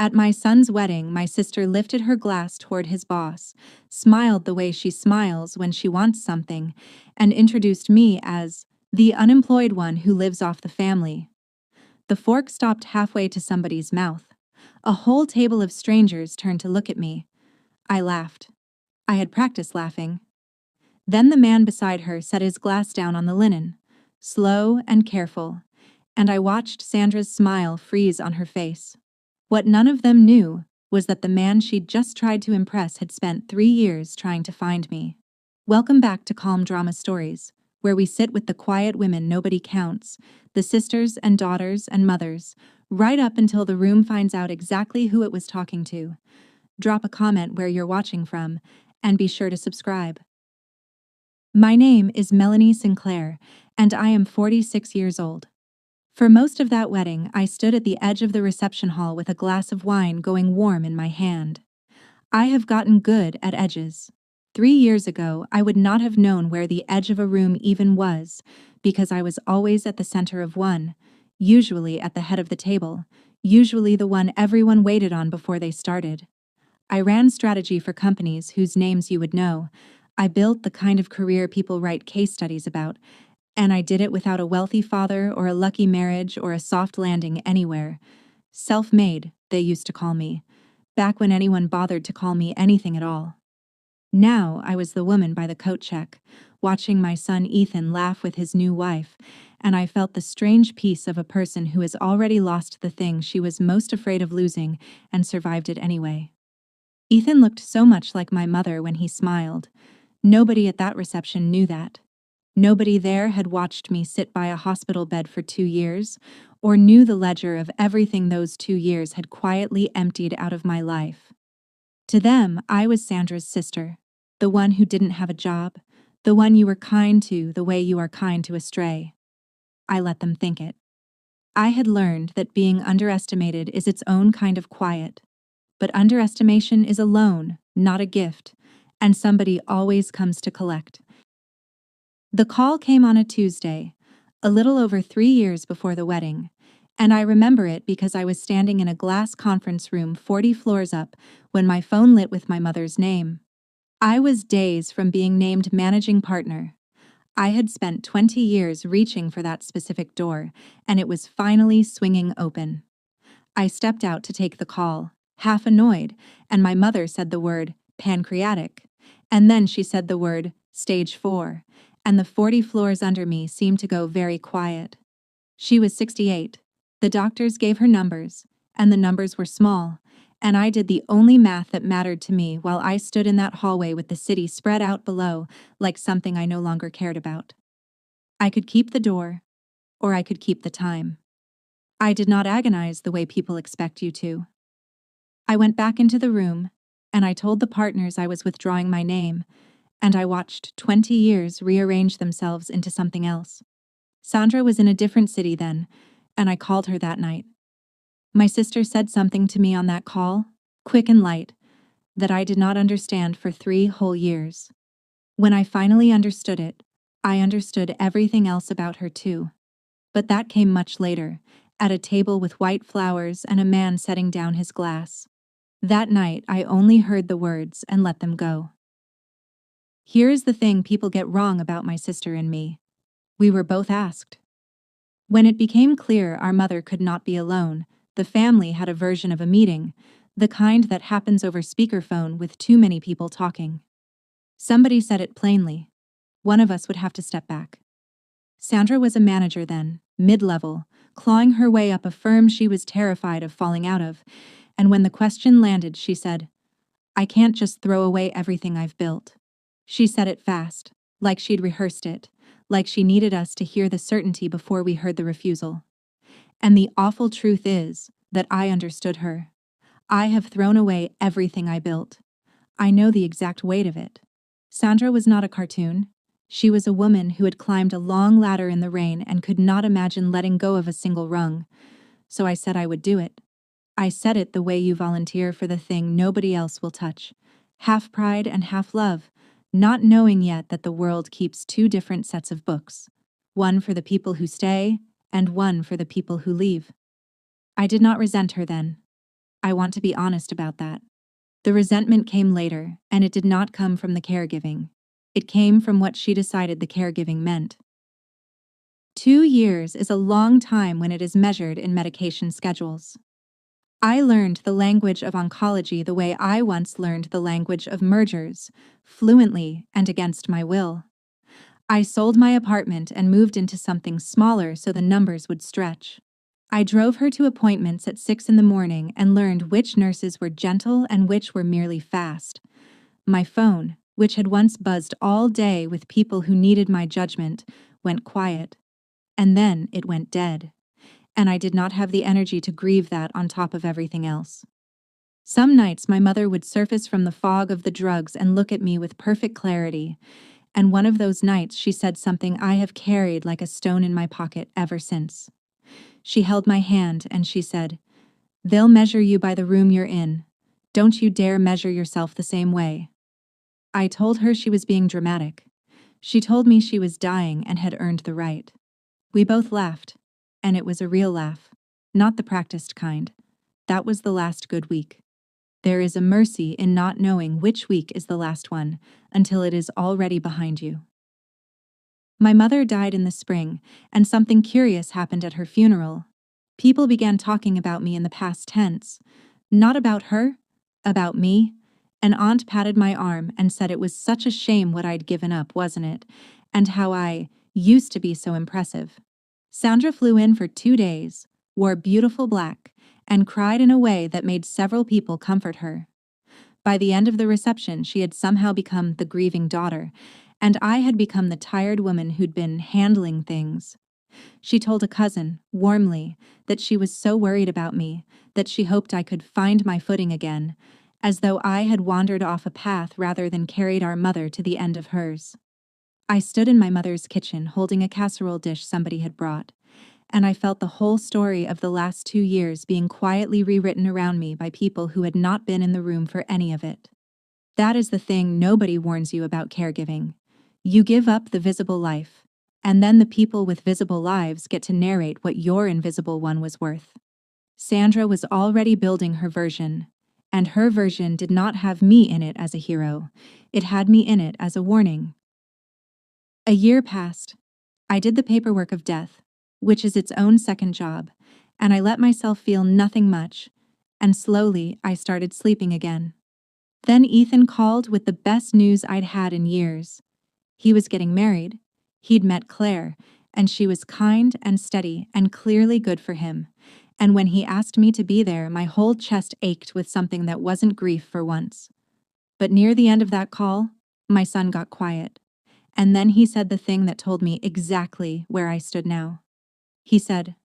At my son's wedding, my sister lifted her glass toward his boss, smiled the way she smiles when she wants something, and introduced me as the unemployed one who lives off the family. The fork stopped halfway to somebody's mouth. A whole table of strangers turned to look at me. I laughed. I had practiced laughing. Then the man beside her set his glass down on the linen, slow and careful, and I watched Sandra's smile freeze on her face. What none of them knew was that the man she'd just tried to impress had spent 3 years trying to find me. Welcome back to Calm Drama Stories, where we sit with the quiet women nobody counts, the sisters and daughters and mothers, right up until the room finds out exactly who it was talking to. Drop a comment where you're watching from, and be sure to subscribe. My name is Melanie Sinclair, and I am 46 years old. For most of that wedding, I stood at the edge of the reception hall with a glass of wine going warm in my hand. I have gotten good at edges. 3 years ago, I would not have known where the edge of a room even was, because I was always at the center of one, usually at the head of the table, usually the one everyone waited on before they started. I ran strategy for companies whose names you would know. I built the kind of career people write case studies about, and I did it without a wealthy father or a lucky marriage or a soft landing anywhere. Self-made, they used to call me, back when anyone bothered to call me anything at all. Now I was the woman by the coat check, watching my son Ethan laugh with his new wife, and I felt the strange peace of a person who has already lost the thing she was most afraid of losing and survived it anyway. Ethan looked so much like my mother when he smiled. Nobody at that reception knew that. Nobody there had watched me sit by a hospital bed for 2 years, or knew the ledger of everything those 2 years had quietly emptied out of my life. To them, I was Sandra's sister, the one who didn't have a job, the one you were kind to the way you are kind to a stray. I let them think it. I had learned that being underestimated is its own kind of quiet, but underestimation is a loan, not a gift, and somebody always comes to collect. The call came on a Tuesday, a little over 3 years before the wedding, and I remember it because I was standing in a glass conference room 40 floors up when my phone lit with my mother's name. I was days from being named managing partner. I had spent 20 years reaching for that specific door, and it was finally swinging open. I stepped out to take the call, half annoyed, and my mother said the word pancreatic, and then she said the word stage 4. And the 40 floors under me seemed to go very quiet. She was 68. The doctors gave her numbers, and the numbers were small, and I did the only math that mattered to me while I stood in that hallway with the city spread out below like something I no longer cared about. I could keep the door, or I could keep the time. I did not agonize the way people expect you to. I went back into the room, and I told the partners I was withdrawing my name, and I watched 20 years rearrange themselves into something else. Sandra was in a different city then, and I called her that night. My sister said something to me on that call, quick and light, that I did not understand for 3 whole years. When I finally understood it, I understood everything else about her too. But that came much later, at a table with white flowers and a man setting down his glass. That night, I only heard the words and let them go. Here is the thing people get wrong about my sister and me. We were both asked. When it became clear our mother could not be alone, the family had a version of a meeting, the kind that happens over speakerphone with too many people talking. Somebody said it plainly. One of us would have to step back. Sandra was a manager then, mid-level, clawing her way up a firm she was terrified of falling out of, and when the question landed, she said, "I can't just throw away everything I've built." She said it fast, like she'd rehearsed it, like she needed us to hear the certainty before we heard the refusal. And the awful truth is that I understood her. I have thrown away everything I built. I know the exact weight of it. Sandra was not a cartoon. She was a woman who had climbed a long ladder in the rain and could not imagine letting go of a single rung. So I said I would do it. I said it the way you volunteer for the thing nobody else will touch. Half pride and half love, not knowing yet that the world keeps 2 different sets of books, one for the people who stay and one for the people who leave. I did not resent her then. I want to be honest about that. The resentment came later, and it did not come from the caregiving. It came from what she decided the caregiving meant. 2 years is a long time when it is measured in medication schedules. I learned the language of oncology the way I once learned the language of mergers, fluently and against my will. I sold my apartment and moved into something smaller so the numbers would stretch. I drove her to appointments at 6 in the morning and learned which nurses were gentle and which were merely fast. My phone, which had once buzzed all day with people who needed my judgment, went quiet. And then it went dead. And I did not have the energy to grieve that on top of everything else. Some nights my mother would surface from the fog of the drugs and look at me with perfect clarity, and one of those nights she said something I have carried like a stone in my pocket ever since. She held my hand and she said, "They'll measure you by the room you're in. Don't you dare measure yourself the same way." I told her she was being dramatic. She told me she was dying and had earned the right. We both laughed, and it was a real laugh, not the practiced kind. That was the last good week. There is a mercy in not knowing which week is the last one until it is already behind you. My mother died in the spring, and something curious happened at her funeral. People began talking about me in the past tense. Not about her, about me. An aunt patted my arm and said it was such a shame what I'd given up, wasn't it? And how I used to be so impressive. Sandra flew in for 2 days, wore beautiful black, and cried in a way that made several people comfort her. By the end of the reception, she had somehow become the grieving daughter, and I had become the tired woman who'd been handling things. She told a cousin, warmly, that she was so worried about me, that she hoped I could find my footing again, as though I had wandered off a path rather than carried our mother to the end of hers. I stood in my mother's kitchen holding a casserole dish somebody had brought, and I felt the whole story of the last 2 years being quietly rewritten around me by people who had not been in the room for any of it. That is the thing nobody warns you about caregiving. You give up the visible life, and then the people with visible lives get to narrate what your invisible one was worth. Sandra was already building her version, and her version did not have me in it as a hero. It had me in it as a warning. A year passed. I did the paperwork of death, which is its own second job, and I let myself feel nothing much, and slowly I started sleeping again. Then Ethan called with the best news I'd had in years. He was getting married. He'd met Claire, and she was kind and steady and clearly good for him. And when he asked me to be there, my whole chest ached with something that wasn't grief for once. But near the end of that call, my son got quiet. And then he said the thing that told me exactly where I stood now. He said,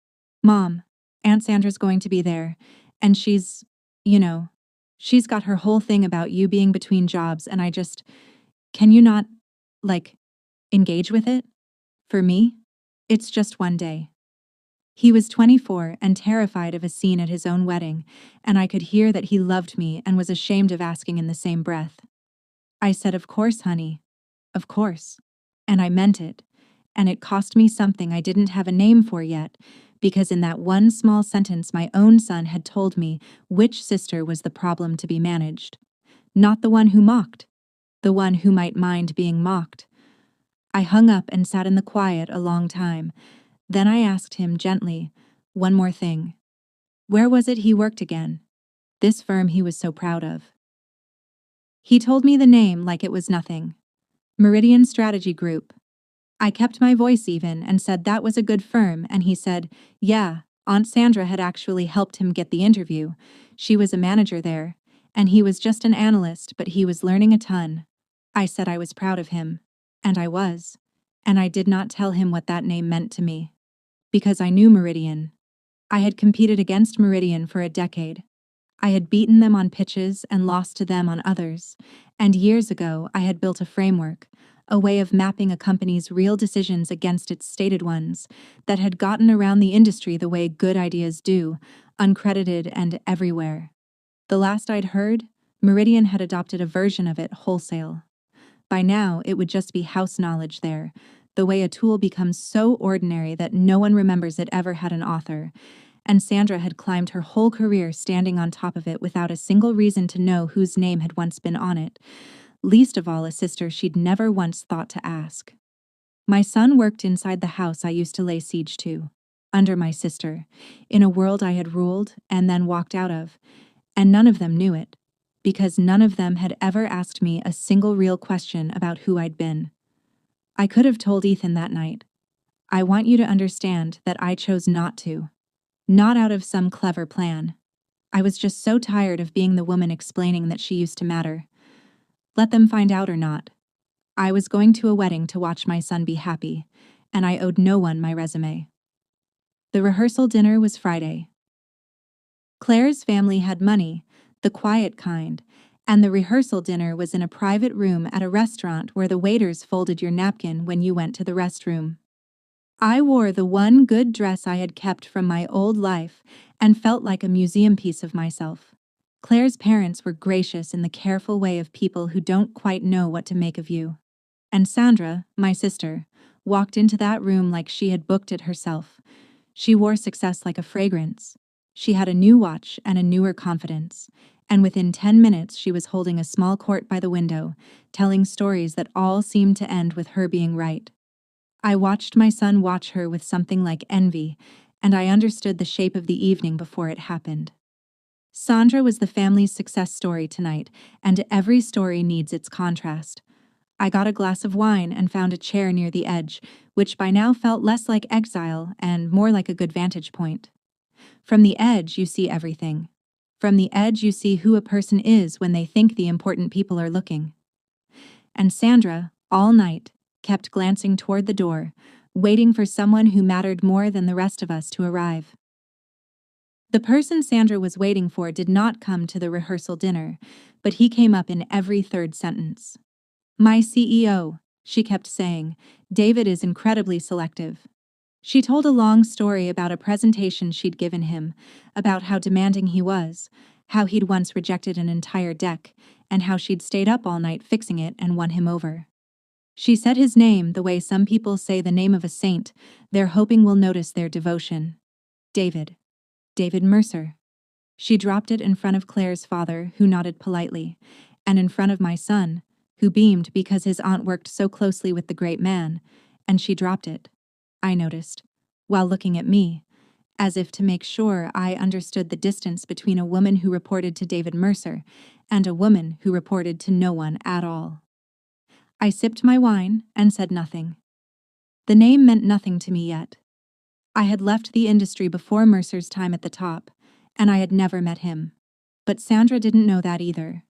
"Mom, Aunt Sandra's going to be there, and she's got her whole thing about you being between jobs, and can you not, engage with it? For me, it's just one day." He was 24 and terrified of a scene at his own wedding, and I could hear that he loved me and was ashamed of asking in the same breath. I said, "Of course, honey. Of course." And I meant it, and it cost me something I didn't have a name for yet, because in that one small sentence my own son had told me which sister was the problem to be managed. Not the one who mocked, the one who might mind being mocked. I hung up and sat in the quiet a long time. Then I asked him gently, one more thing. Where was it he worked again? This firm he was so proud of. He told me the name like it was nothing. Meridian Strategy Group. I kept my voice even and said that was a good firm, and he said, yeah, Aunt Sandra had actually helped him get the interview. She was a manager there, and he was just an analyst, but he was learning a ton. I said I was proud of him, and I was, and I did not tell him what that name meant to me. Because I knew Meridian. I had competed against Meridian for a decade. I had beaten them on pitches and lost to them on others, and years ago I had built a framework, a way of mapping a company's real decisions against its stated ones, that had gotten around the industry the way good ideas do, uncredited and everywhere. The last I'd heard, Meridian had adopted a version of it wholesale. By now, it would just be house knowledge there, the way a tool becomes so ordinary that no one remembers it ever had an author, and Sandra had climbed her whole career standing on top of it without a single reason to know whose name had once been on it, least of all a sister she'd never once thought to ask. My son worked inside the house I used to lay siege to, under my sister, in a world I had ruled and then walked out of, and none of them knew it, because none of them had ever asked me a single real question about who I'd been. I could have told Ethan that night, I want you to understand that I chose not to. Not out of some clever plan. I was just so tired of being the woman explaining that she used to matter. Let them find out or not. I was going to a wedding to watch my son be happy, and I owed no one my resume. The rehearsal dinner was Friday. Claire's family had money, the quiet kind, and the rehearsal dinner was in a private room at a restaurant where the waiters folded your napkin when you went to the restroom. I wore the one good dress I had kept from my old life and felt like a museum piece of myself. Claire's parents were gracious in the careful way of people who don't quite know what to make of you. And Sandra, my sister, walked into that room like she had booked it herself. She wore success like a fragrance. She had a new watch and a newer confidence, and within 10 minutes she was holding a small court by the window, telling stories that all seemed to end with her being right. I watched my son watch her with something like envy, and I understood the shape of the evening before it happened. Sandra was the family's success story tonight, and every story needs its contrast. I got a glass of wine and found a chair near the edge, which by now felt less like exile and more like a good vantage point. From the edge, you see everything. From the edge, you see who a person is when they think the important people are looking. And Sandra, all night, kept glancing toward the door, waiting for someone who mattered more than the rest of us to arrive. The person Sandra was waiting for did not come to the rehearsal dinner, but he came up in every third sentence. My CEO, she kept saying, David is incredibly selective. She told a long story about a presentation she'd given him, about how demanding he was, how he'd once rejected an entire deck, and how she'd stayed up all night fixing it and won him over. She said his name the way some people say the name of a saint, they're hoping we'll notice their devotion. David. David Mercer. She dropped it in front of Claire's father, who nodded politely, and in front of my son, who beamed because his aunt worked so closely with the great man, and she dropped it, I noticed, while looking at me, as if to make sure I understood the distance between a woman who reported to David Mercer and a woman who reported to no one at all. I sipped my wine and said nothing. The name meant nothing to me yet. I had left the industry before Mercer's time at the top, and I had never met him. But Sandra didn't know that either.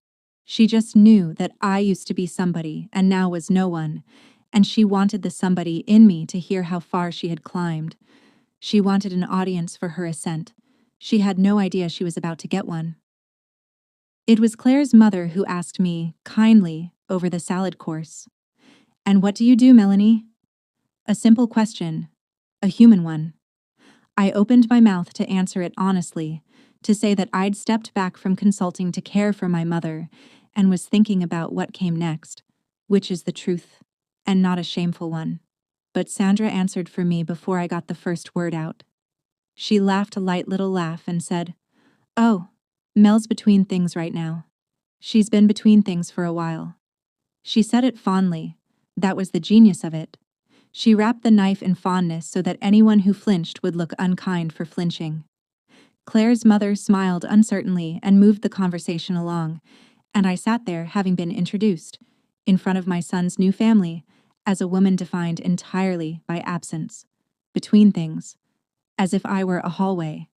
She just knew that I used to be somebody and now was no one, and she wanted the somebody in me to hear how far she had climbed. She wanted an audience for her ascent. She had no idea she was about to get one. It was Claire's mother who asked me, kindly, over the salad course, "And what do you do, Melanie?" A simple question, a human one. I opened my mouth to answer it honestly, to say that I'd stepped back from consulting to care for my mother and was thinking about what came next, which is the truth, and not a shameful one. But Sandra answered for me before I got the first word out. She laughed a light little laugh and said, "Oh, Mel's between things right now. She's been between things for a while." She said it fondly. That was the genius of it. She wrapped the knife in fondness so that anyone who flinched would look unkind for flinching. Claire's mother smiled uncertainly and moved the conversation along, and I sat there having been introduced, in front of my son's new family, as a woman defined entirely by absence, between things, as if I were a hallway,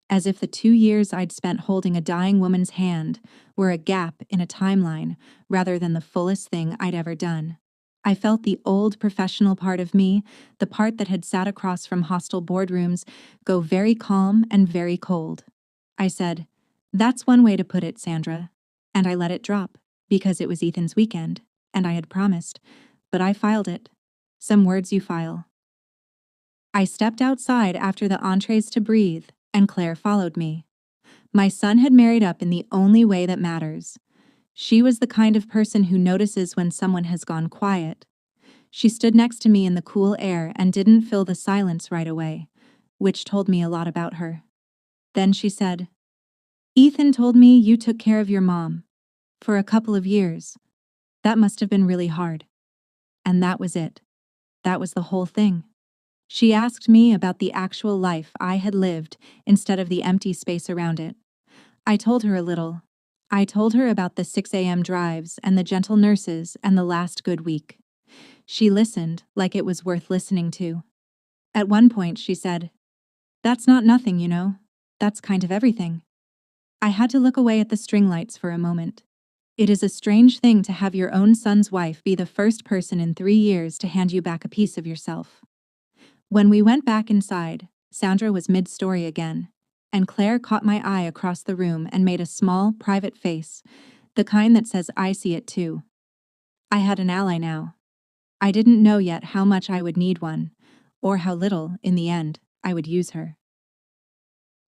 as if the 2 years I'd spent holding a dying woman's hand were a gap in a timeline rather than the fullest thing I'd ever done. I felt the old professional part of me, the part that had sat across from hostile boardrooms, go very calm and very cold. I said, "That's one way to put it, Sandra." And I let it drop, because it was Ethan's weekend, and I had promised, but I filed it. Some words you file. I stepped outside after the entrees to breathe, and Claire followed me. My son had married up in the only way that matters. She was the kind of person who notices when someone has gone quiet. She stood next to me in the cool air and didn't fill the silence right away, which told me a lot about her. Then she said, "Ethan told me you took care of your mom for a couple of years. That must have been really hard." And that was it. That was the whole thing. She asked me about the actual life I had lived instead of the empty space around it. I told her a little. I told her about the 6 a.m. drives and the gentle nurses and the last good week. She listened like it was worth listening to. At one point, she said, "That's not nothing, you know. That's kind of everything." I had to look away at the string lights for a moment. It is a strange thing to have your own son's wife be the first person in 3 years to hand you back a piece of yourself. When we went back inside, Sandra was mid-story again, and Claire caught my eye across the room and made a small, private face, the kind that says I see it too. I had an ally now. I didn't know yet how much I would need one, or how little, in the end, I would use her.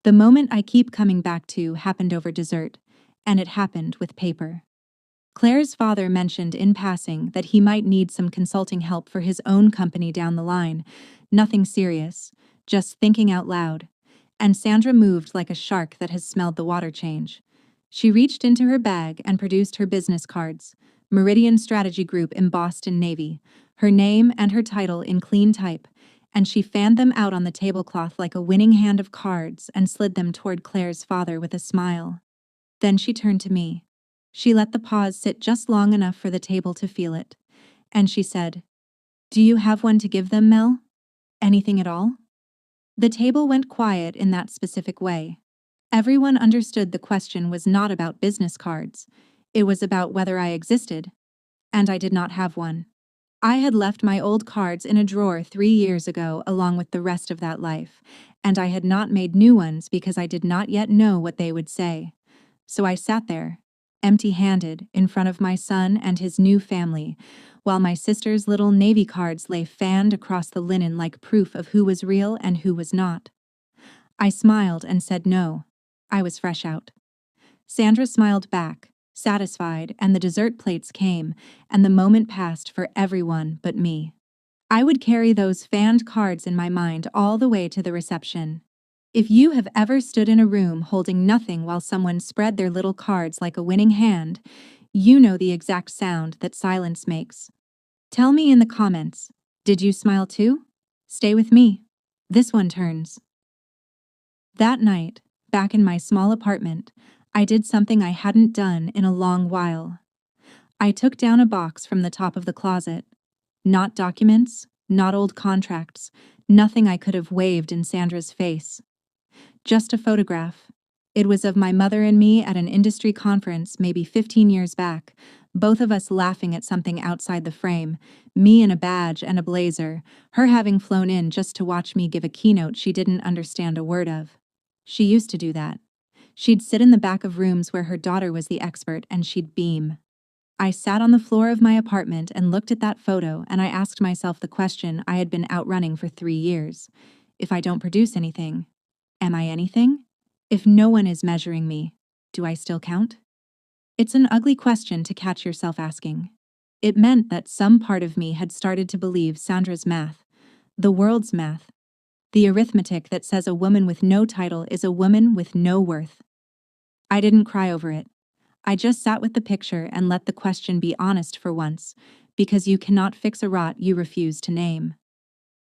The moment I keep coming back to happened over dessert, and it happened with paper. Claire's father mentioned in passing that he might need some consulting help for his own company down the line. Nothing serious, just thinking out loud. And Sandra moved like a shark that has smelled the water change. She reached into her bag and produced her business cards, Meridian Strategy Group embossed in navy, her name and her title in clean type, and she fanned them out on the tablecloth like a winning hand of cards and slid them toward Claire's father with a smile. Then she turned to me. She let the pause sit just long enough for the table to feel it, and she said, "Do you have one to give them, Mel? Anything at all?" The table went quiet in that specific way. Everyone understood the question was not about business cards. It was about whether I existed, and I did not have one. I had left my old cards in a drawer 3 years ago along with the rest of that life, and I had not made new ones because I did not yet know what they would say. So I sat there, empty-handed, in front of my son and his new family, while my sister's little navy cards lay fanned across the linen like proof of who was real and who was not. I smiled and said no. I was fresh out. Sandra smiled back, satisfied, and the dessert plates came, and the moment passed for everyone but me. I would carry those fanned cards in my mind all the way to the reception. If you have ever stood in a room holding nothing while someone spread their little cards like a winning hand, you know the exact sound that silence makes. Tell me in the comments, did you smile too? Stay with me. This one turns. That night, back in my small apartment, I did something I hadn't done in a long while. I took down a box from the top of the closet. Not documents, not old contracts, nothing I could have waved in Sandra's face. Just a photograph. It was of my mother and me at an industry conference maybe 15 years back, both of us laughing at something outside the frame, me in a badge and a blazer, her having flown in just to watch me give a keynote she didn't understand a word of. She used to do that. She'd sit in the back of rooms where her daughter was the expert and she'd beam. I sat on the floor of my apartment and looked at that photo, and I asked myself the question I had been outrunning for 3 years. If I don't produce anything, am I anything? If no one is measuring me, do I still count? It's an ugly question to catch yourself asking. It meant that some part of me had started to believe Sandra's math, the world's math, the arithmetic that says a woman with no title is a woman with no worth. I didn't cry over it. I just sat with the picture and let the question be honest for once, because you cannot fix a rot you refuse to name.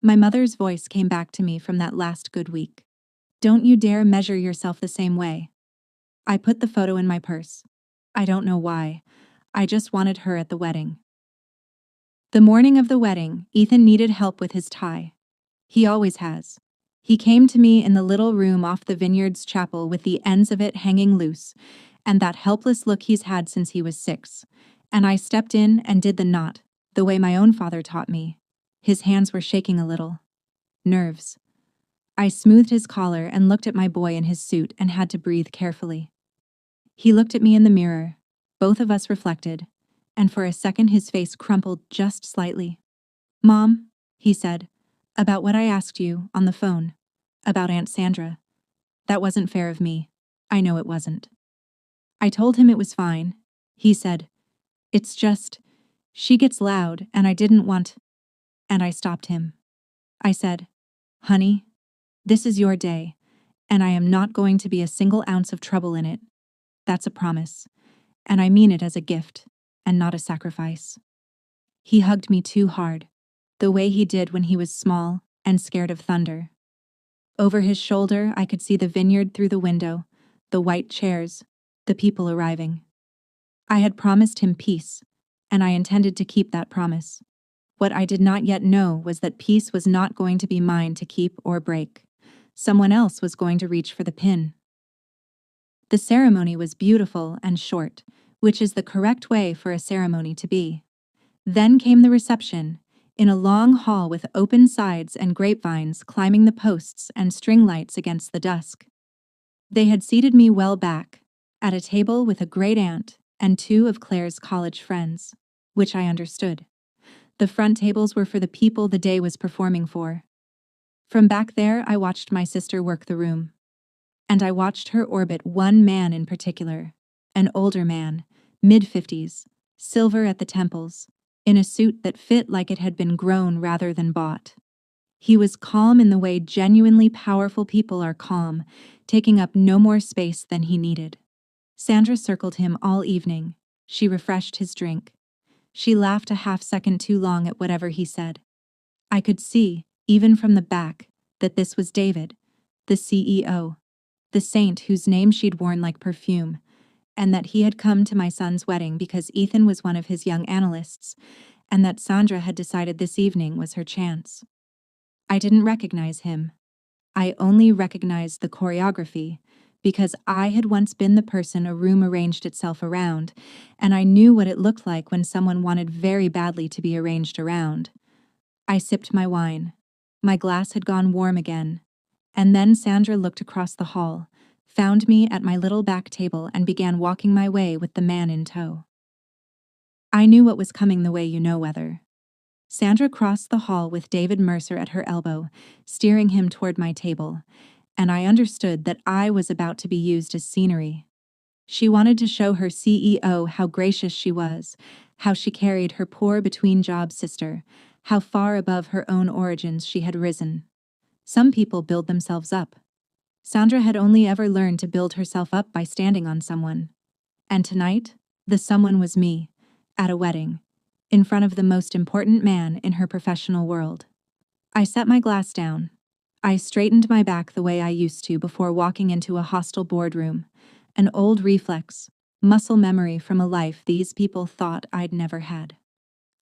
My mother's voice came back to me from that last good week. Don't you dare measure yourself the same way. I put the photo in my purse. I don't know why. I just wanted her at the wedding. The morning of the wedding, Ethan needed help with his tie. He always has. He came to me in the little room off the Vineyards Chapel with the ends of it hanging loose, and that helpless look he's had since he was 6. And I stepped in and did the knot, the way my own father taught me. His hands were shaking a little. Nerves. I smoothed his collar and looked at my boy in his suit and had to breathe carefully. He looked at me in the mirror. Both of us reflected, and for a second his face crumpled just slightly. "Mom," he said, "about what I asked you on the phone, about Aunt Sandra. That wasn't fair of me. I know it wasn't." I told him it was fine. He said, "It's just, she gets loud and I didn't want," and I stopped him. I said, "Honey, this is your day, and I am not going to be a single ounce of trouble in it. That's a promise, and I mean it as a gift, and not a sacrifice." He hugged me too hard, the way he did when he was small and scared of thunder. Over his shoulder, I could see the vineyard through the window, the white chairs, the people arriving. I had promised him peace, and I intended to keep that promise. What I did not yet know was that peace was not going to be mine to keep or break. Someone else was going to reach for the pin. The ceremony was beautiful and short, which is the correct way for a ceremony to be. Then came the reception, in a long hall with open sides and grapevines climbing the posts and string lights against the dusk. They had seated me well back, at a table with a great-aunt and two of Claire's college friends, which I understood. The front tables were for the people the day was performing for. From back there, I watched my sister work the room. And I watched her orbit one man in particular, an older man, mid-50s, silver at the temples, in a suit that fit like it had been grown rather than bought. He was calm in the way genuinely powerful people are calm, taking up no more space than he needed. Sandra circled him all evening. She refreshed his drink. She laughed a half-second too long at whatever he said. I could see, even from the back, that this was David, the CEO, the saint whose name she'd worn like perfume, and that he had come to my son's wedding because Ethan was one of his young analysts, and that Sandra had decided this evening was her chance. I didn't recognize him. I only recognized the choreography, because I had once been the person a room arranged itself around, and I knew what it looked like when someone wanted very badly to be arranged around. I sipped my wine. My glass had gone warm again. And then Sandra looked across the hall, found me at my little back table, and began walking my way with the man in tow. I knew what was coming the way you know whether. Sandra crossed the hall with David Mercer at her elbow, steering him toward my table, and I understood that I was about to be used as scenery. She wanted to show her CEO how gracious she was, how she carried her poor between-job sister, how far above her own origins she had risen. Some people build themselves up. Sandra had only ever learned to build herself up by standing on someone. And tonight, the someone was me, at a wedding, in front of the most important man in her professional world. I set my glass down. I straightened my back the way I used to before walking into a hostile boardroom, an old reflex, muscle memory from a life these people thought I'd never had.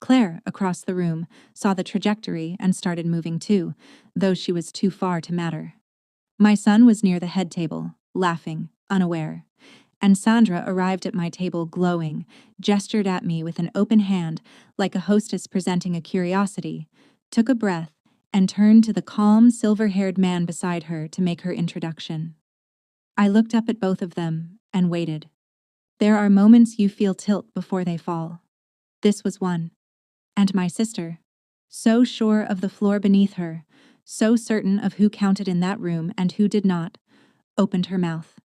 Claire, across the room, saw the trajectory and started moving too, though she was too far to matter. My son was near the head table, laughing, unaware, and Sandra arrived at my table glowing, gestured at me with an open hand like a hostess presenting a curiosity, took a breath, and turned to the calm, silver-haired man beside her to make her introduction. I looked up at both of them and waited. There are moments you feel tilt before they fall. This was one. And my sister, so sure of the floor beneath her, so certain of who counted in that room and who did not, opened her mouth.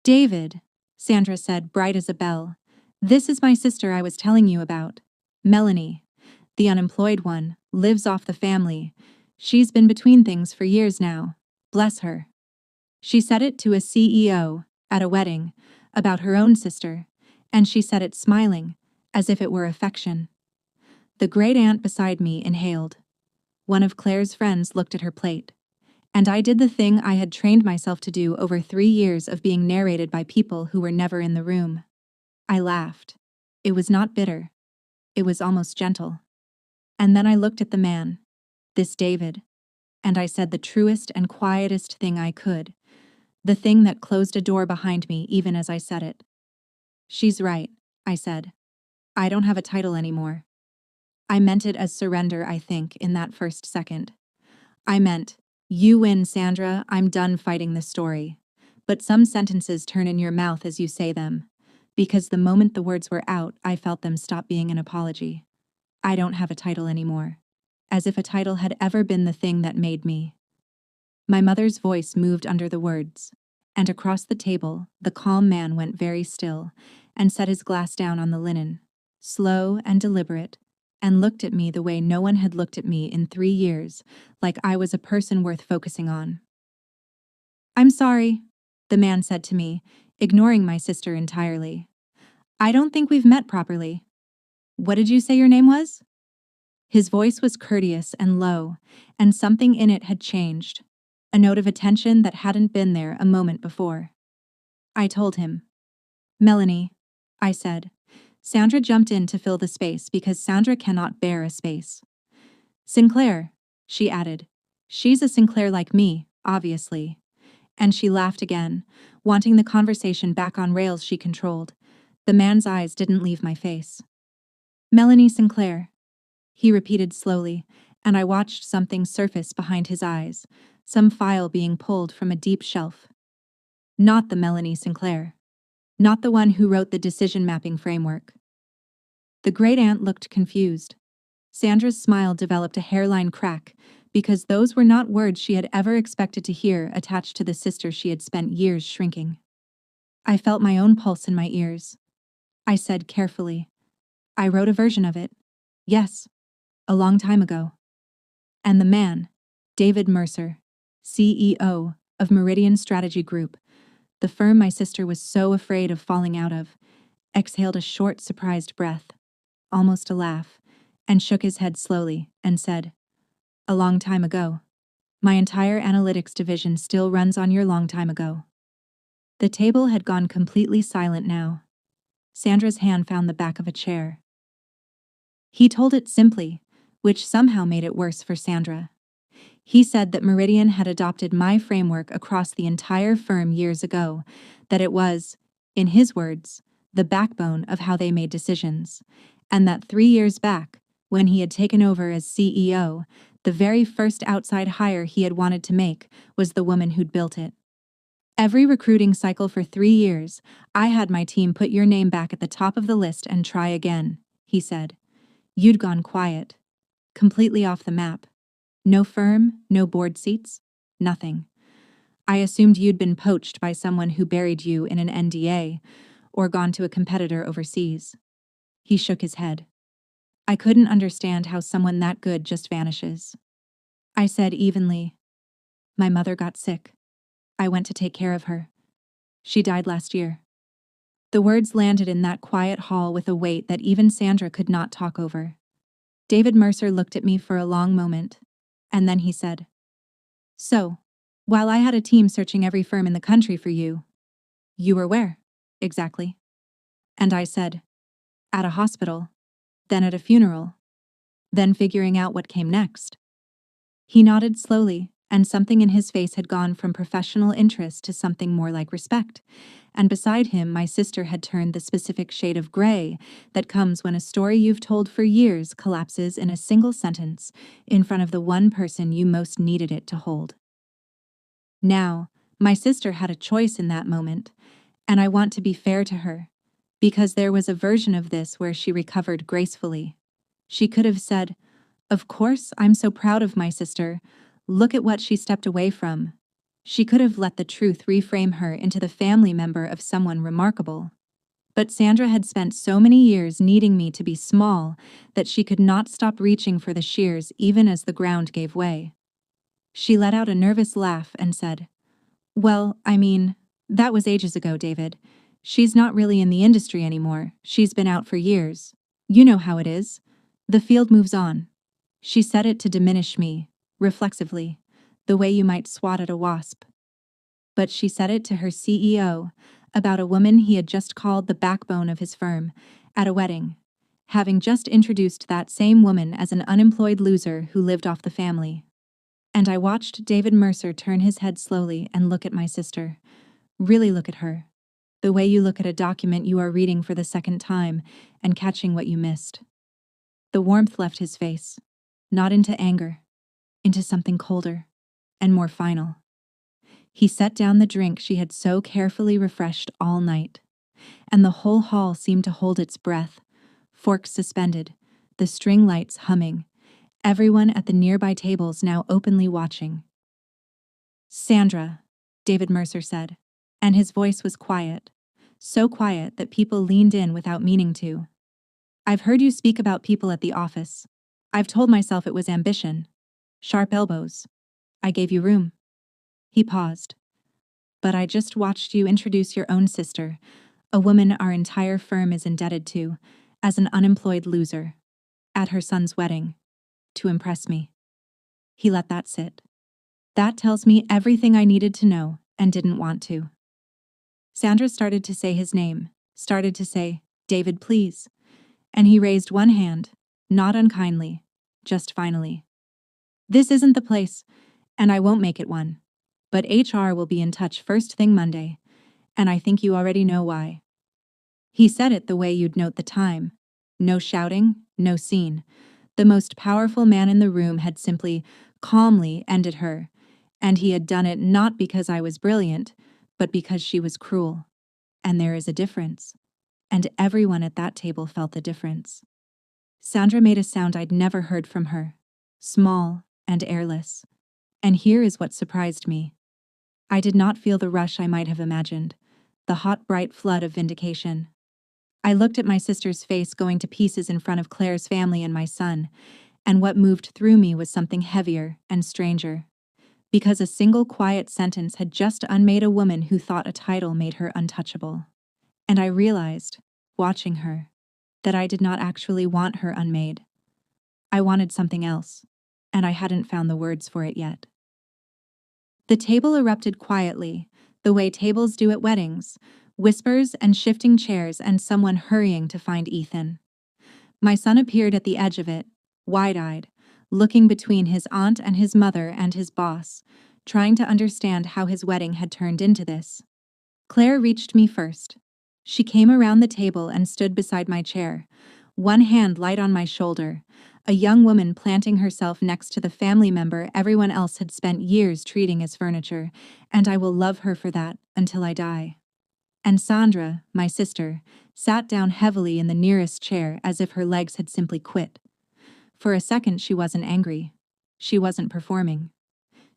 "David," Sandra said, bright as a bell, "this is my sister I was telling you about. Melanie, the unemployed one, lives off the family. She's been between things for years now. Bless her." She said it to a CEO, at a wedding, about her own sister, and she said it smiling, as if it were affection. The great-aunt beside me inhaled. One of Claire's friends looked at her plate. And I did the thing I had trained myself to do over 3 years of being narrated by people who were never in the room. I laughed. It was not bitter. It was almost gentle. And then I looked at the man, this David, and I said the truest and quietest thing I could, the thing that closed a door behind me even as I said it. "She's right," I said. "I don't have a title anymore." I meant it as surrender, I think, in that first second. I meant, "You win, Sandra, I'm done fighting this story." But some sentences turn in your mouth as you say them, because the moment the words were out, I felt them stop being an apology. I don't have a title anymore. As if a title had ever been the thing that made me. My mother's voice moved under the words, and across the table, the calm man went very still and set his glass down on the linen, slow and deliberate, and looked at me the way no one had looked at me in 3 years, like I was a person worth focusing on. I'm sorry, the man said to me, ignoring my sister entirely. I don't think we've met properly. What did you say your name was? His voice was courteous and low, and something in it had changed, a note of attention that hadn't been there a moment before. I told him. Melanie, I said. Sandra jumped in to fill the space because Sandra cannot bear a space. Sinclair, she added. She's a Sinclair like me, obviously. And she laughed again, wanting the conversation back on rails she controlled. The man's eyes didn't leave my face. Melanie Sinclair, he repeated slowly, and I watched something surface behind his eyes, some file being pulled from a deep shelf. Not the Melanie Sinclair. Not the one who wrote the decision mapping framework. The great aunt looked confused. Sandra's smile developed a hairline crack, because those were not words she had ever expected to hear attached to the sister she had spent years shrinking. I felt my own pulse in my ears. I said carefully, I wrote a version of it. Yes, a long time ago. And the man, David Mercer, CEO of Meridian Strategy Group, the firm my sister was so afraid of falling out of, exhaled a short, surprised breath, almost a laugh, and shook his head slowly and said, A long time ago. My entire analytics division still runs on your long time ago. The table had gone completely silent now. Sandra's hand found the back of a chair. He told it simply, which somehow made it worse for Sandra. He said that Meridian had adopted my framework across the entire firm years ago, that it was, in his words, the backbone of how they made decisions, and that 3 years back, when he had taken over as CEO, the very first outside hire he had wanted to make was the woman who'd built it. Every recruiting cycle for 3 years, I had my team put your name back at the top of the list and try again, he said. You'd gone quiet, completely off the map. No firm, no board seats, nothing. I assumed you'd been poached by someone who buried you in an NDA or gone to a competitor overseas. He shook his head. I couldn't understand how someone that good just vanishes. I said evenly, My mother got sick. I went to take care of her. She died last year. The words landed in that quiet hall with a weight that even Sandra could not talk over. David Mercer looked at me for a long moment, and then he said, So, while I had a team searching every firm in the country for you, you were where, exactly? And I said, At a hospital, then at a funeral, then figuring out what came next. He nodded slowly, and something in his face had gone from professional interest to something more like respect, and beside him my sister had turned the specific shade of gray that comes when a story you've told for years collapses in a single sentence in front of the one person you most needed it to hold. Now, my sister had a choice in that moment, and I want to be fair to her, because there was a version of this where she recovered gracefully. She could have said, Of course, I'm so proud of my sister. Look at what she stepped away from. She could have let the truth reframe her into the family member of someone remarkable. But Sandra had spent so many years needing me to be small that she could not stop reaching for the shears even as the ground gave way. She let out a nervous laugh and said, Well, I mean, that was ages ago, David. She's not really in the industry anymore. She's been out for years. You know how it is. The field moves on. She said it to diminish me, reflexively, the way you might swat at a wasp. But she said it to her CEO, about a woman he had just called the backbone of his firm, at a wedding, having just introduced that same woman as an unemployed loser who lived off the family. And I watched David Mercer turn his head slowly and look at my sister. Really look at her. The way you look at a document you are reading for the second time and catching what you missed. The warmth left his face, not into anger, into something colder and more final. He set down the drink she had so carefully refreshed all night, and the whole hall seemed to hold its breath, forks suspended, the string lights humming, everyone at the nearby tables now openly watching. Sandra, David Mercer said, and his voice was quiet, so quiet that people leaned in without meaning to. I've heard you speak about people at the office. I've told myself it was ambition. Sharp elbows. I gave you room. He paused. but I just watched you introduce your own sister, a woman our entire firm is indebted to, as an unemployed loser, at her son's wedding, to impress me." He let that sit. "That tells me everything I needed to know and didn't want to." Sandra started to say his name, started to say, "David, please." And he raised one hand, not unkindly, just finally. "This isn't the place, and I won't make it one. But HR will be in touch first thing Monday, and I think you already know why." He said it the way you'd note the time. No shouting, no scene. The most powerful man in the room had simply, calmly ended her, and he had done it not because I was brilliant, but because she was cruel. And there is a difference. And everyone at that table felt the difference. Sandra made a sound I'd never heard from her, small and airless. And here is what surprised me. I did not feel the rush I might have imagined, the hot, bright flood of vindication. I looked at my sister's face going to pieces in front of Claire's family and my son, and what moved through me was something heavier and stranger. Because a single quiet sentence had just unmade a woman who thought a title made her untouchable. And I realized, watching her, that I did not actually want her unmade. I wanted something else, and I hadn't found the words for it yet. The table erupted quietly, the way tables do at weddings, whispers and shifting chairs and someone hurrying to find Ethan. My son appeared at the edge of it, wide-eyed, looking between his aunt and his mother and his boss, trying to understand how his wedding had turned into this. Claire reached me first. She came around the table and stood beside my chair, one hand light on my shoulder, a young woman planting herself next to the family member everyone else had spent years treating as furniture, and I will love her for that until I die. And Sandra, my sister, sat down heavily in the nearest chair as if her legs had simply quit. For a second she wasn't angry. She wasn't performing.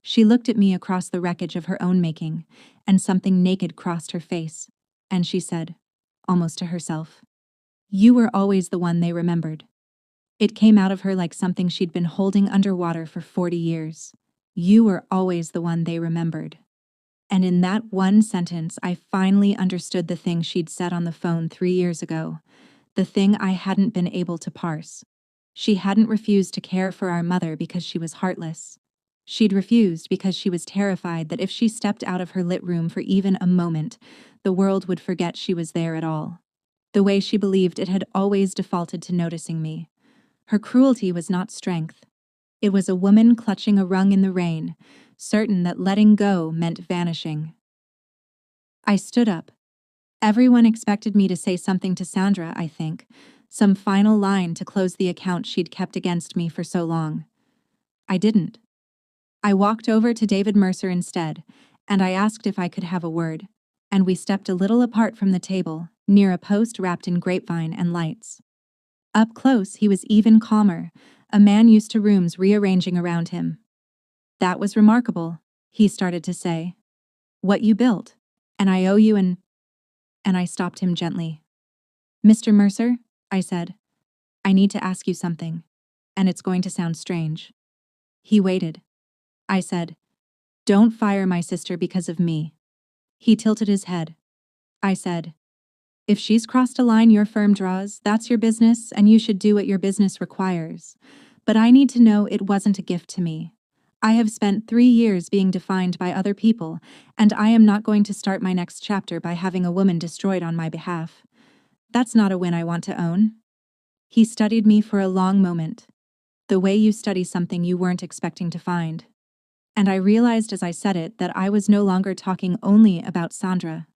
She looked at me across the wreckage of her own making, and something naked crossed her face, and she said, almost to herself, "You were always the one they remembered." It came out of her like something she'd been holding underwater for 40 years. You were always the one they remembered. And in that one sentence, I finally understood the thing she'd said on the phone 3 years ago, the thing I hadn't been able to parse. She hadn't refused to care for our mother because she was heartless. She'd refused because she was terrified that if she stepped out of her lit room for even a moment, the world would forget she was there at all. The way she believed it had always defaulted to noticing me. Her cruelty was not strength. It was a woman clutching a rung in the rain, certain that letting go meant vanishing. I stood up. Everyone expected me to say something to Sandra, I think, some final line to close the account she'd kept against me for so long. I didn't. I walked over to David Mercer instead, and I asked if I could have a word, and we stepped a little apart from the table, near a post wrapped in grapevine and lights. Up close, he was even calmer, a man used to rooms rearranging around him. "That was remarkable," he started to say. "What you built, and I owe you an—" And I stopped him gently. "Mr. Mercer," I said, "I need to ask you something, and it's going to sound strange." He waited. I said, "Don't fire my sister because of me." He tilted his head. I said, "If she's crossed a line your firm draws, that's your business, and you should do what your business requires. But I need to know it wasn't a gift to me. I have spent 3 years being defined by other people, and I am not going to start my next chapter by having a woman destroyed on my behalf. That's not a win I want to own." He studied me for a long moment, the way you study something you weren't expecting to find. And I realized as I said it that I was no longer talking only about Sandra.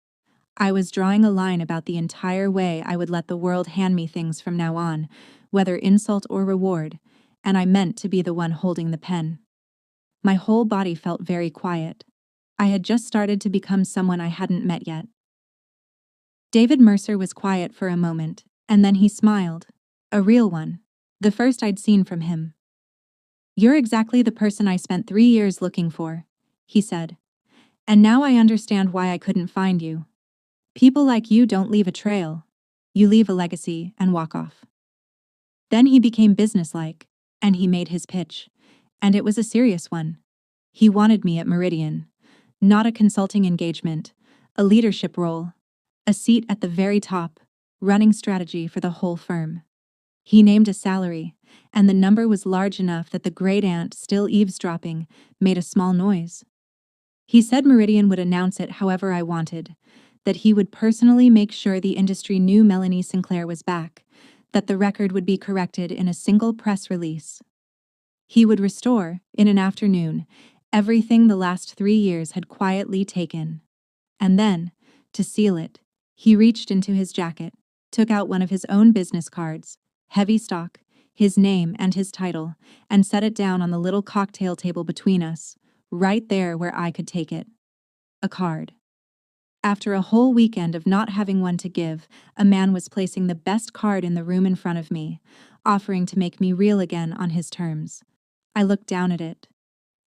I was drawing a line about the entire way I would let the world hand me things from now on, whether insult or reward, and I meant to be the one holding the pen. My whole body felt very quiet. I had just started to become someone I hadn't met yet. David Mercer was quiet for a moment, and then he smiled. A real one. The first I'd seen from him. "You're exactly the person I spent 3 years looking for," he said. "And now I understand why I couldn't find you. People like you don't leave a trail. You leave a legacy and walk off." Then he became businesslike, and he made his pitch. And it was a serious one. He wanted me at Meridian. Not a consulting engagement, a leadership role, a seat at the very top, running strategy for the whole firm. He named a salary, and the number was large enough that the great aunt, still eavesdropping, made a small noise. He said Meridian would announce it however I wanted, that he would personally make sure the industry knew Melanie Sinclair was back, that the record would be corrected in a single press release. He would restore, in an afternoon, everything the last 3 years had quietly taken. And then, to seal it, he reached into his jacket, took out one of his own business cards, heavy stock, his name and his title, and set it down on the little cocktail table between us, right there where I could take it. A card. After a whole weekend of not having one to give, a man was placing the best card in the room in front of me, offering to make me real again on his terms. I looked down at it,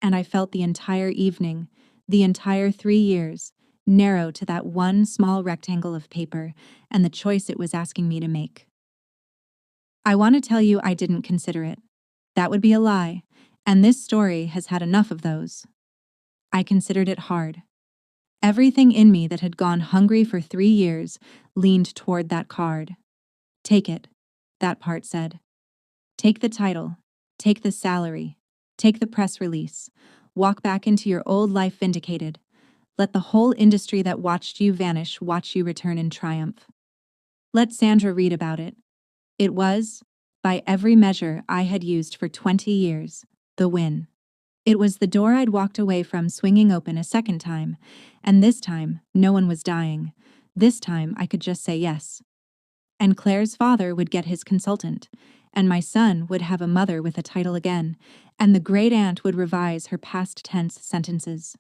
and I felt the entire evening, the entire 3 years, narrow to that one small rectangle of paper and the choice it was asking me to make. I want to tell you I didn't consider it. That would be a lie, and this story has had enough of those. I considered it hard. Everything in me that had gone hungry for 3 years leaned toward that card. Take it, that part said. Take the title, take the salary, take the press release, walk back into your old life vindicated. Let the whole industry that watched you vanish watch you return in triumph. Let Sandra read about it. It was, by every measure I had used for 20 years, the win. It was the door I'd walked away from swinging open a second time, and this time no one was dying. This time I could just say yes. And Claire's father would get his consultant, and my son would have a mother with a title again, and the great aunt would revise her past tense sentences.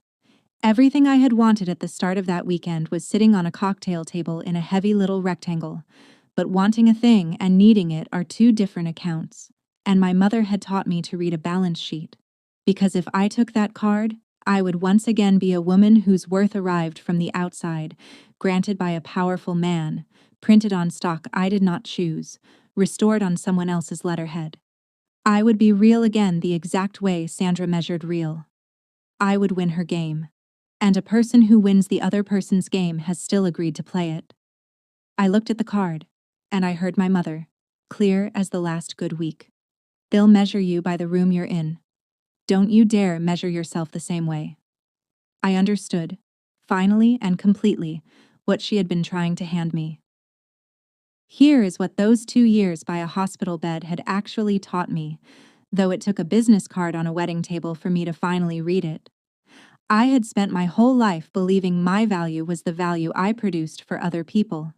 Everything I had wanted at the start of that weekend was sitting on a cocktail table in a heavy little rectangle, but wanting a thing and needing it are two different accounts, and my mother had taught me to read a balance sheet. Because if I took that card, I would once again be a woman whose worth arrived from the outside, granted by a powerful man, printed on stock I did not choose, restored on someone else's letterhead. I would be real again the exact way Sandra measured real. I would win her game. And a person who wins the other person's game has still agreed to play it. I looked at the card, and I heard my mother, clear as the last good week. They'll measure you by the room you're in. Don't you dare measure yourself the same way. I understood, finally and completely, what she had been trying to hand me. Here is what those 2 years by a hospital bed had actually taught me, though it took a business card on a wedding table for me to finally read it. I had spent my whole life believing my value was the value I produced for other people.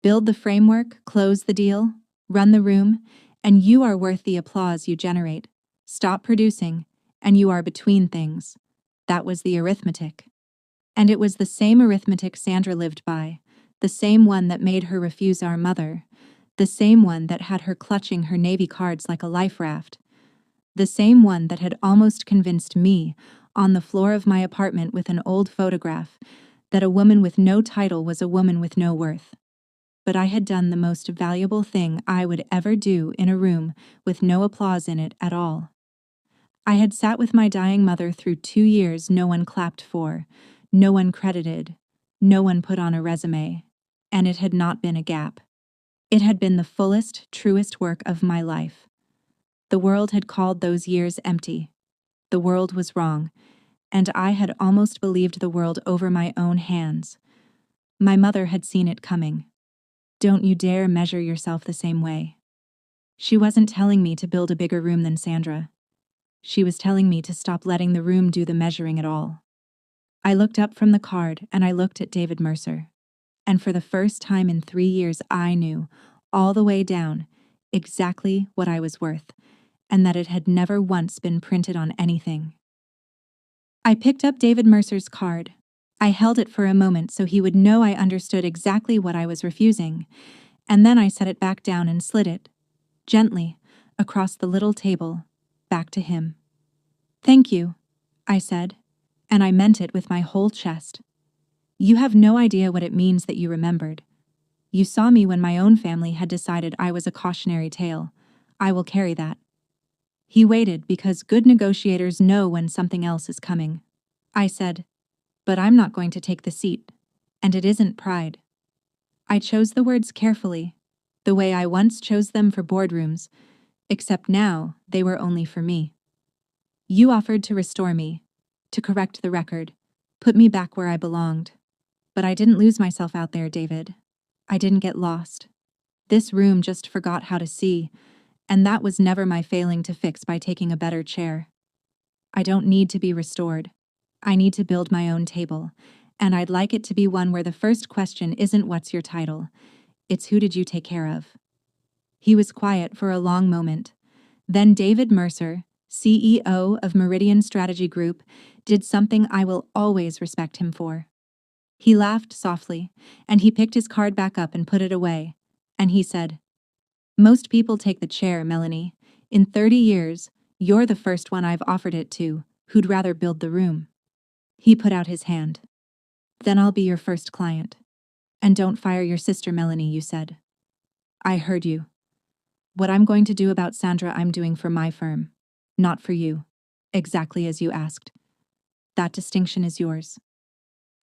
Build the framework, close the deal, run the room, and you are worth the applause you generate. Stop producing, and you are between things. That was the arithmetic. And it was the same arithmetic Sandra lived by, the same one that made her refuse our mother, the same one that had her clutching her Navy cards like a life raft, the same one that had almost convinced me, on the floor of my apartment with an old photograph, that a woman with no title was a woman with no worth. But I had done the most valuable thing I would ever do in a room with no applause in it at all. I had sat with my dying mother through 2 years no one clapped for, no one credited, no one put on a resume, and it had not been a gap. It had been the fullest, truest work of my life. The world had called those years empty. The world was wrong, and I had almost believed the world over my own hands. My mother had seen it coming. Don't you dare measure yourself the same way. She wasn't telling me to build a bigger room than Sandra. She was telling me to stop letting the room do the measuring at all. I looked up from the card and I looked at David Mercer. And for the first time in 3 years I knew, all the way down, exactly what I was worth, and that it had never once been printed on anything. I picked up David Mercer's card. I held it for a moment so he would know I understood exactly what I was refusing, and then I set it back down and slid it, gently, across the little table, back to him. "Thank you," I said, and I meant it with my whole chest. "You have no idea what it means that you remembered. You saw me when my own family had decided I was a cautionary tale. I will carry that." He waited because good negotiators know when something else is coming. I said, But I'm not going to take the seat. And it isn't pride. I chose the words carefully, the way I once chose them for boardrooms, except now they were only for me. You offered to restore me, to correct the record, put me back where I belonged. But I didn't lose myself out there, David. I didn't get lost. This room just forgot how to see, and that was never my failing to fix by taking a better chair. I don't need to be restored. I need to build my own table, and I'd like it to be one where the first question isn't what's your title, it's who did you take care of? He was quiet for a long moment. Then David Mercer, CEO of Meridian Strategy Group, did something I will always respect him for. He laughed softly, and he picked his card back up and put it away, and he said, "Most people take the chair, Melanie. In 30 years, you're the first one I've offered it to, who'd rather build the room." He put out his hand. "Then I'll be your first client. And don't fire your sister, Melanie," you said. I heard you. What I'm going to do about Sandra, I'm doing for my firm, not for you. Exactly as you asked. That distinction is yours.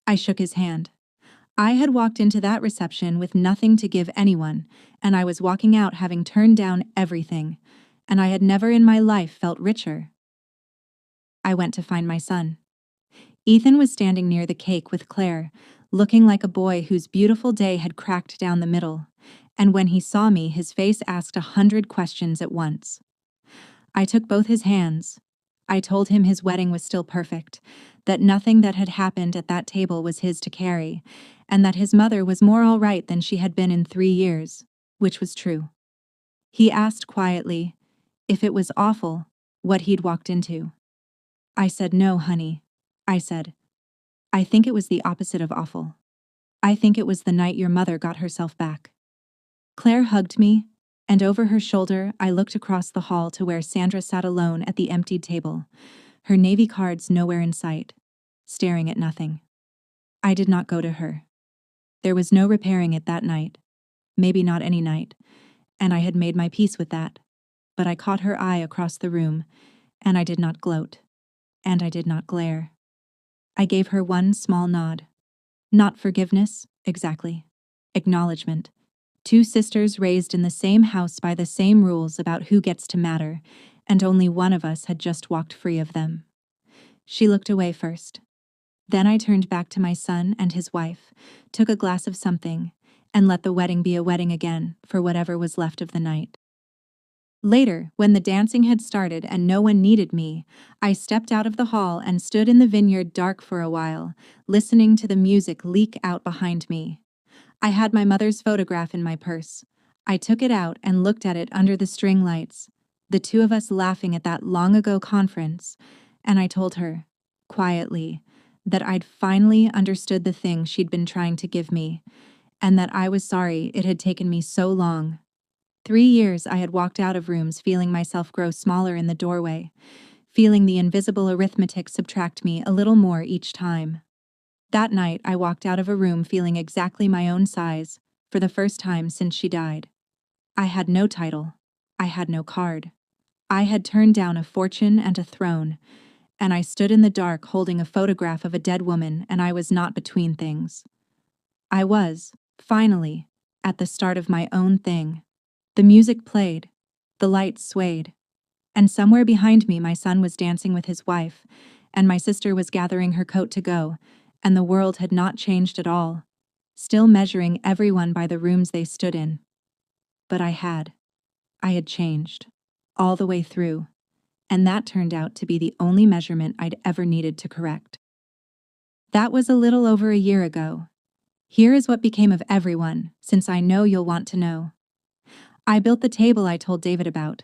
I shook his hand. I had walked into that reception with nothing to give anyone, and I was walking out having turned down everything, and I had never in my life felt richer. I went to find my son. Ethan was standing near the cake with Claire, looking like a boy whose beautiful day had cracked down the middle, and when he saw me, his face asked 100 questions at once. I took both his hands. I told him his wedding was still perfect, that nothing that had happened at that table was his to carry, and that his mother was more all right than she had been in 3 years, which was true. He asked quietly, if it was awful, what he'd walked into. I said, "No, honey." I said, "I think it was the opposite of awful. I think it was the night your mother got herself back." Claire hugged me, and over her shoulder I looked across the hall to where Sandra sat alone at the emptied table, her Navy cards nowhere in sight, staring at nothing. I did not go to her. There was no repairing it that night, maybe not any night, and I had made my peace with that. But I caught her eye across the room, and I did not gloat, and I did not glare. I gave her one small nod. Not forgiveness, exactly. Acknowledgement. Two sisters raised in the same house by the same rules about who gets to matter, and only one of us had just walked free of them. She looked away first. Then I turned back to my son and his wife, took a glass of something, and let the wedding be a wedding again for whatever was left of the night. Later, when the dancing had started and no one needed me, I stepped out of the hall and stood in the vineyard dark for a while, listening to the music leak out behind me. I had my mother's photograph in my purse. I took it out and looked at it under the string lights, the two of us laughing at that long-ago conference, and I told her, quietly, that I'd finally understood the thing she'd been trying to give me, and that I was sorry it had taken me so long. 3 years I had walked out of rooms feeling myself grow smaller in the doorway, feeling the invisible arithmetic subtract me a little more each time. That night I walked out of a room feeling exactly my own size, for the first time since she died. I had no title. I had no card. I had turned down a fortune and a throne, and I stood in the dark holding a photograph of a dead woman, and I was not between things. I was, finally, at the start of my own thing. The music played, the lights swayed, and somewhere behind me my son was dancing with his wife, and my sister was gathering her coat to go, and the world had not changed at all, still measuring everyone by the rooms they stood in. But I had changed, all the way through, and that turned out to be the only measurement I'd ever needed to correct. That was a little over a year ago. Here is what became of everyone, since I know you'll want to know. I built the table I told David about.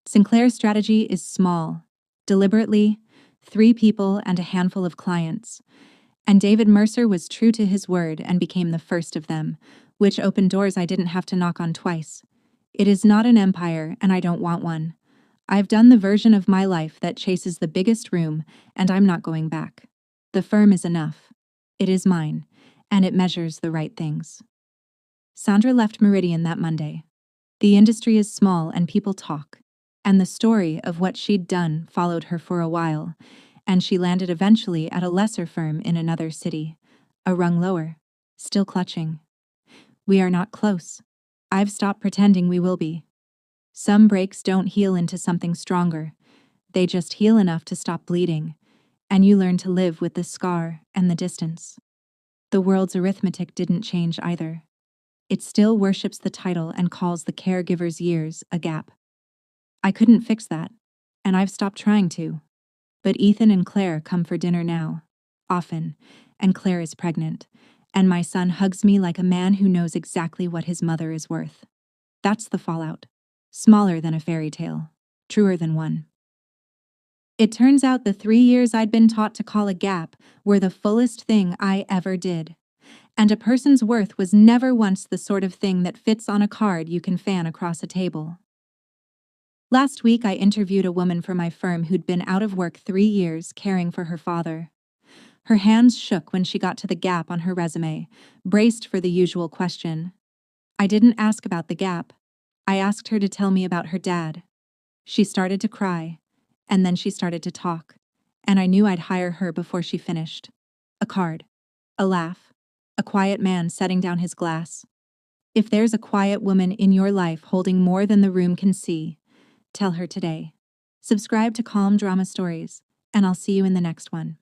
Sinclair's strategy is small, deliberately, 3 people and a handful of clients. And David Mercer was true to his word and became the first of them, which opened doors I didn't have to knock on twice. It is not an empire, and I don't want one. I've done the version of my life that chases the biggest room, and I'm not going back. The firm is enough. It is mine, and it measures the right things. Sandra left Meridian that Monday. The industry is small and people talk, and the story of what she'd done followed her for a while, and she landed eventually at a lesser firm in another city, a rung lower, still clutching. We are not close. I've stopped pretending we will be. Some breaks don't heal into something stronger. They just heal enough to stop bleeding, and you learn to live with the scar and the distance. The world's arithmetic didn't change either. It still worships the title and calls the caregiver's years a gap. I couldn't fix that, and I've stopped trying to. But Ethan and Claire come for dinner now, often, and Claire is pregnant, and my son hugs me like a man who knows exactly what his mother is worth. That's the fallout. Smaller than a fairy tale, truer than one. It turns out the 3 years I'd been taught to call a gap were the fullest thing I ever did. And a person's worth was never once the sort of thing that fits on a card you can fan across a table. Last week, I interviewed a woman for my firm who'd been out of work 3 years caring for her father. Her hands shook when she got to the gap on her resume, braced for the usual question. I didn't ask about the gap. I asked her to tell me about her dad. She started to cry, and then she started to talk, and I knew I'd hire her before she finished. A card, a laugh, a quiet man setting down his glass. If there's a quiet woman in your life holding more than the room can see, tell her today. Subscribe to Calm Drama Stories, and I'll see you in the next one.